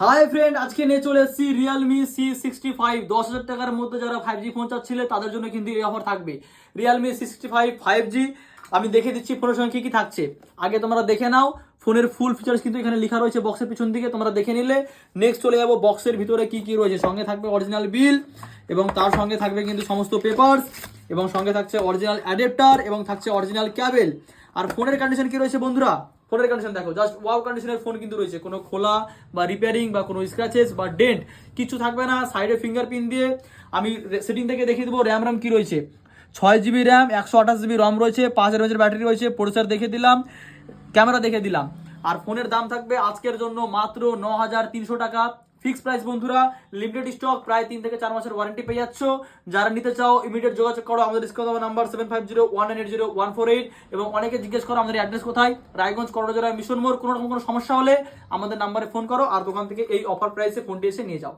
Hi friend, আজকে নিয়ে চলে এসেছি রিয়েলমি C65। 10,000 টাকার মধ্যে যারা 5G ফোন চাচ্ছিলে তাদের জন্য কিন্তু এই অফার থাকবে। রিয়েলমি C65 5G আমি দেখে দিচ্ছি ফোনের সঙ্গে কি কি থাকছে। আগে তোমরা দেখে নাও, ফোনের ফুল ফিচার্স কিন্তু এখানে লেখা রয়েছে বক্সের পিছন দিকে, তোমরা দেখে নিলে নেক্সট চলে যাবো বক্সের ভিতরে কি কি রয়েছে। সঙ্গে থাকবে অরিজিনাল বিল এবং তার সঙ্গে থাকবে কিন্তু সমস্ত পেপারস এবং সঙ্গে থাকছে অরিজিনাল অ্যাডাপ্টার এবং থাকছে অরিজিনাল ক্যাবেল। আর ফোনের কন্ডিশন কি রয়েছে বন্ধুরা, ফোনের কন্ডিশন দেখো, জাস্ট ওয়াও কন্ডিশনের ফোন কিন্তু রয়েছে। কোনো খোলা বা রিপেয়ারিং বা কোনো স্ক্র্যাচেস বা ডেন্ট কিছু থাকবে না। সাইডে ফিঙ্গারপ্রিন্ট দিয়ে আমি সেটিং থেকে দেখিয়ে দেবো র্যাম কি রয়েছে। 6GB র্যাম, 128GB রম রয়েছে, 5000 mAh ব্যাটারি রয়েছে, প্রসেসর দেখে দিলাম, ক্যামেরা দেখে দিলাম। আর ফোনের দাম থাকবে আজকের জন্য মাত্র 9,300 টাকা ফিক্স প্রাইস বন্ধুরা। লিমিটেড স্টক, প্রায় 3 থেকে 4 মাসের ওয়ারেন্টি পেয়ে যাচ্ছ। যারা নিতে চাও ইমিডিয়েট যোগাযোগ করো আমাদের স্ক্রিনে দেওয়া নাম্বার 7501980148 এবং অনেকে জিজ্ঞেস করো আমাদের অ্যাড্রেস কোথায়, রায়গঞ্জ করজোড়া মিশন মোড়। কোনো রকম কোনো সমস্যা হলে আমাদের নাম্বারে ফোন করো আর দোকান থেকে এই অফার প্রাইসে ফোনটি এসে নিয়ে যাও।